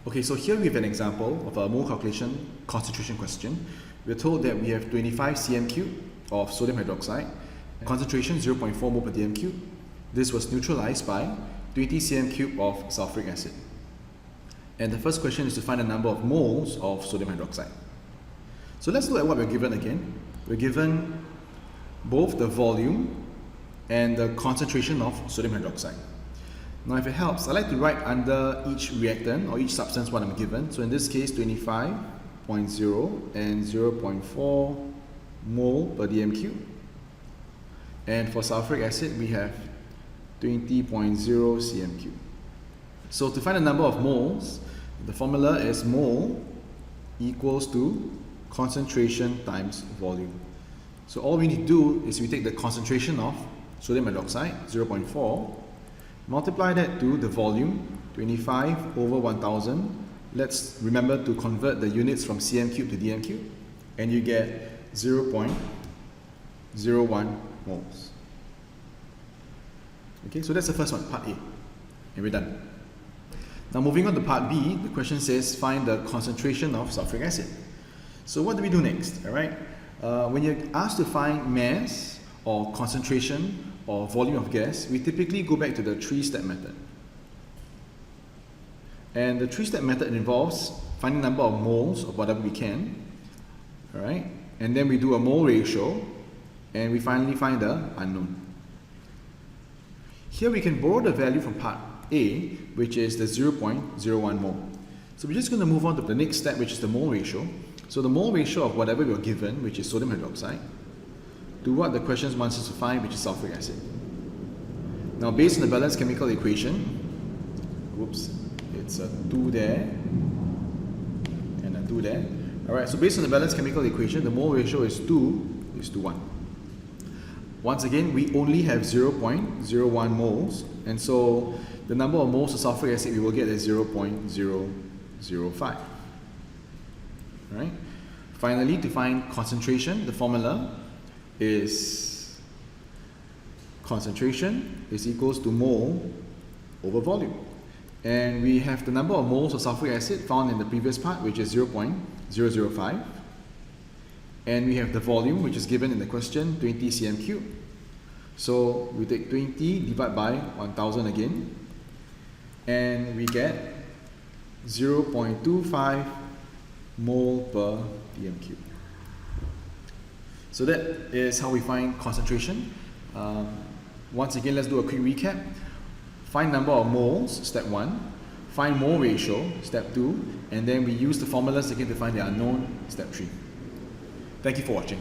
Okay, so here we have an example of a mole calculation concentration question. We're told that we have 25 cm cube of sodium hydroxide, concentration 0.4 mole per dm cube. This was neutralized by 20 cm cube of sulfuric acid. And the first question is to find the number of moles of sodium hydroxide. So let's look at what we're given again. We're given both the volume and the concentration of sodium hydroxide. Now if it helps, I like to write under each reactant or each substance what I'm given. So in this case 25.0 and 0.4 mole per dm cube. And for sulfuric acid we have 20.0 cm cube. So to find the number of moles, the formula is mole equals to concentration times volume. So all we need to do is we take the concentration of sodium hydroxide, 0.4, multiply that to the volume, 25 over 1000. Let's remember to convert the units from cm cube to dm cube, and you get 0.01 moles. Okay, so that's the first one, part A, and we're done. Now moving on to part B, the question says find the concentration of sulfuric acid. So what do we do next? All right, when you're asked to find mass or concentration or volume of gas, we typically go back to the three-step method. And the three-step method involves finding the number of moles of whatever we can, all right, and then we do a mole ratio, and we finally find the unknown. Here we can borrow the value from part A, which is the 0.01 mole. So we're just going to move on to the next step, which is the mole ratio. So the mole ratio of whatever we are given, which is sodium hydroxide, to what the question wants us to find, which is sulfuric acid. Now based on the balanced chemical equation, whoops, it's a 2 there and a 2 there. Alright, so based on the balanced chemical equation, the mole ratio is 2 is to 1. Once again, we only have 0.01 moles, and so the number of moles of sulfuric acid we will get is 0.005. Right? Finally, to find concentration, the formula is concentration is equals to mole over volume. And we have the number of moles of sulfuric acid found in the previous part, which is 0.005. And we have the volume, which is given in the question, 20 cm cube. So we take 20, divide by 1000 again, and we get 0.25 mole per dm cube. So that is how we find concentration. Once again, let's do a quick recap. Find number of moles, step 1. Find mole ratio, step 2. And then we use the formulas again to find the unknown, step 3. Thank you for watching.